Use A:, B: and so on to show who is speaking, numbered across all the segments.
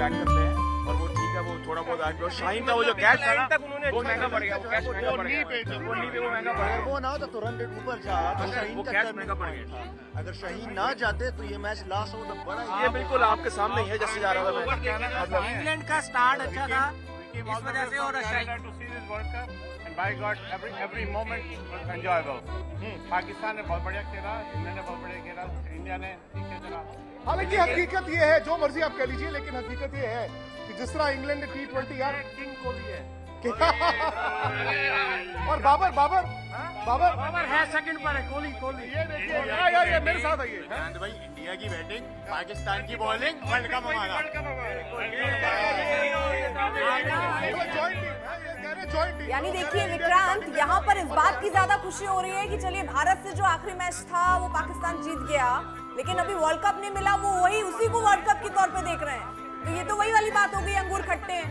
A: Back करते हैं और वो ठीक है, वो थोड़ा बहुत आगे। और शाहीन का वो जो कैच था ना, वो महंगा पड़ गया, वो कैच महंगा पड़ गया, वो नी पे वो महंगा पड़ गया।
B: वो ना हो तो रन रेट ऊपर जा, तो शाहीन
A: वो
B: का
A: कैच
B: टर्निंग
A: महंगा पड़
B: पॉइंट
A: गया।
B: था। अगर शाहीन ना जाते तो ये मैच लास्ट हो तो बड़ा
A: ये बिल्कुल आपके सामने ही है जैसे जा रहा था मैं। मतलब
C: इंग्लैंड का स्टार्ट अच्छा था इस वजह से, और
D: By God, every moment was enjoyable. Pakistan ने बहुत बढ़िया खेला, इंग्लैंड ने बहुत बढ़िया खेला, इंडिया ने ठीक है खेला।
E: हालांकि हकीकत ये है, जो मर्जी आप कह लीजिए, लेकिन हकीकत ये है कि जिस तरह इंग्लैंड ने T20 यार
D: किंग कोहली है।
E: और बाबर
C: है सेकंड पर है, कोहली।
E: ये देखिए, ये मेरे साथ आइए।
B: भाई इंडिया की बैटिंग, पाकिस्तान की बॉलिंग, वर्ल्ड कप हमारा।
F: यानी देखिए विक्रांत, यहाँ पर इस बात की ज्यादा खुशी हो रही है कि चलिए भारत से जो आखिरी मैच था वो पाकिस्तान जीत गया, लेकिन अभी वर्ल्ड कप नहीं मिला, वो वही उसी को वर्ल्ड कप के तौर पे देख रहे हैं। तो ये तो वही वाली बात हो गई, अंगूर खट्टे हैं।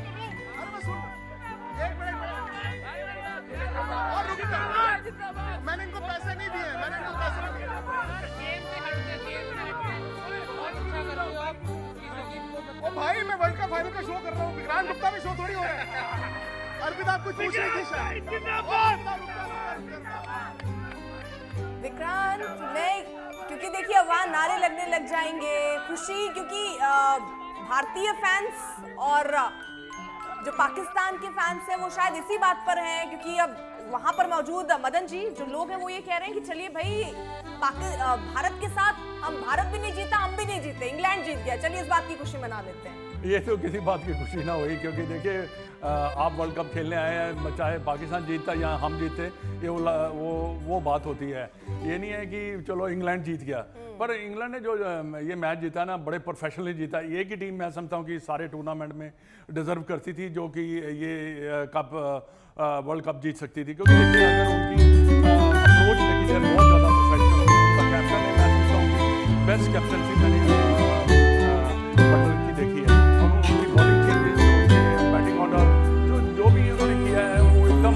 E: मैंने इनको पैसे नहीं दिए, ओ भाई मैं वर्ल्ड कप फाइनल का शो कर रहा हूँ, विक्रांत गुप्ता में शो थोड़ी हो रहा है। अर्पिता आप कुछ पूछ रही थी शायद।
F: विक्रांत मैं, क्योंकि देखिए वहाँ नारे लगने लग जाएंगे, खुशी, क्योंकि भारतीय फैंस और जो पाकिस्तान के फैंस हैं वो शायद इसी बात पर हैं, क्योंकि अब वहां पर मौजूद मदन जी जो लोग हैं वो ये कह रहे हैं कि चलिए भाई भारत के साथ, हम भारत भी नहीं जीता, हम भी नहीं जीते, इंग्लैंड जीत गया, चलिए इस बात की खुशी मना लेते हैं।
G: ये तो किसी बात की खुशी ना हुई, क्योंकि देखिए आप वर्ल्ड कप खेलने आए हैं, चाहे पाकिस्तान जीतता या हम जीते, ये वो बात होती है। ये नहीं है कि चलो इंग्लैंड जीत गया, पर इंग्लैंड ने जो ये मैच जीता ना, बड़े प्रोफेशनली जीता। एक ही टीम मैं समझता हूँ कि सारे टूर्नामेंट में डिजर्व करती थी जो कि ये कप वर्ल्ड कप जीत सकती थी, क्योंकि देखिए अगर उनकी अप्रोच देखी जाए बहुत ज़्यादा प्रोफेशनल, उनका कैप्टन है, मैं समझता हूँ कि बेस्ट कैप्टनसी मैंने बटलर की देखी है। और उनकी बॉलिंग चेंजेस, उनके बैटिंग ऑर्डर जो भी उन्होंने किया है वो एकदम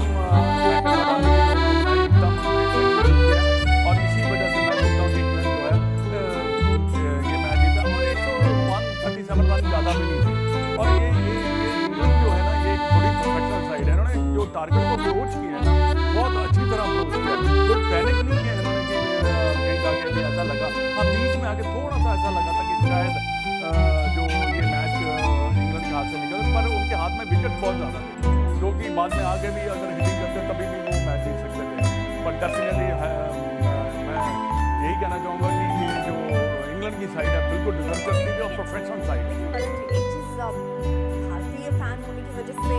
G: और इसी वजह से मैं समझता हूँ कि इंग्लैंड जो है ये मैच जीता। और 137 रन ज़्यादा भी नहीं थे। और ये इंग्लैंड जो है ना, ये एक बड़ी प्रोफेशनल साइड है, इन्होंने जो टारगेट को अप्रोच किया है ना, बहुत अच्छी तरह अप्रोच किया, कोई पैनिक नहीं किया इन्होंने कि कहीं जाके भी ऐसा लगा। हाँ, बीच में आके थोड़ा सा ऐसा लगा था कि शायद जो ये मैच इंग्लैंड के हाथ से निकल, पर उनके हाथ में विकेट बहुत ज़्यादा थे, जो कि बाद में आगे भी अगर हिटिंग करते तभी भी वो मैच जीत सकते थे। बट डेफिनेटली मैं यही कहना चाहूँगा कि ये जो इंग्लैंड की साइड है बिल्कुल डिजर्व करती है, और प्रोफेशनल साइड है।
F: एक चीज भारतीय फैन होने की वजह से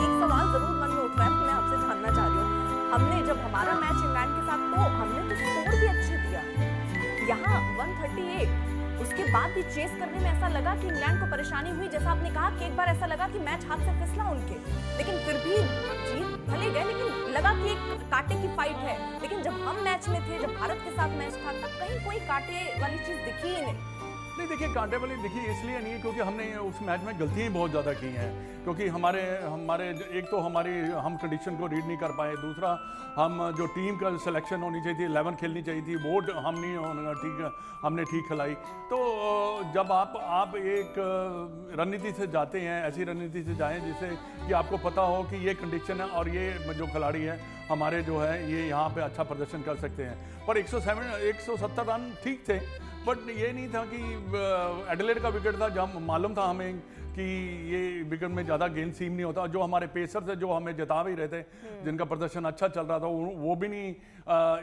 F: एक सवाल जरूर मन में उठ रहा है, मैं आपसे जानना चाह रही हूँ। हमने जब हमारा मैच इंग्लैंड के साथ, तो हमने तो स्कोर भी अच्छे दिया, यहाँ 138, उसके बाद भी चेस करने में ऐसा लगा कि इंग्लैंड को परेशानी हुई। जैसा आपने कहा कि एक बार ऐसा लगा कि मैच हाथ से फिसला उनके, लेकिन फिर भी जीत भले गए, लेकिन लगा कि एक कांटे की फाइट है। लेकिन जब हम मैच में थे, जब भारत के साथ मैच था, तब कहीं कोई कांटे वाली चीज दिखी ही नहीं।
G: देखिए कांटे वाली देखिए इसलिए नहीं है क्योंकि हमने उस मैच में गलतियाँ बहुत ज़्यादा की हैं, क्योंकि हमारे एक तो हम कंडीशन को रीड नहीं कर पाए, दूसरा हम जो टीम का सिलेक्शन होनी चाहिए थी, 11 खेलनी चाहिए थी, वो हम नहीं होना हमने ठीक खिलाई। तो जब आप एक रणनीति से जाते हैं, ऐसी रणनीति से जाएं जिससे कि आपको पता हो कि ये कंडीशन है और ये जो खिलाड़ी है हमारे जो है ये यहाँ पे अच्छा प्रदर्शन कर सकते हैं। पर 170 रन ठीक थे, बट ये नहीं था कि एडिलेड का विकेट था जब मालूम था हमें कि ये विकेट में ज़्यादा गेंद सीम नहीं होता। जो हमारे पेसर थे जो हमें जिता भी रहे थे, जिनका प्रदर्शन अच्छा चल रहा था, वो भी नहीं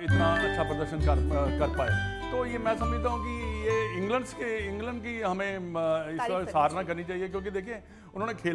G: इतना अच्छा प्रदर्शन कर पाए। तो ये मैं समझता हूँ कि ये इंग्लैंड की हमें इस सराहना करनी चाहिए, क्योंकि देखिए उन्होंने खेला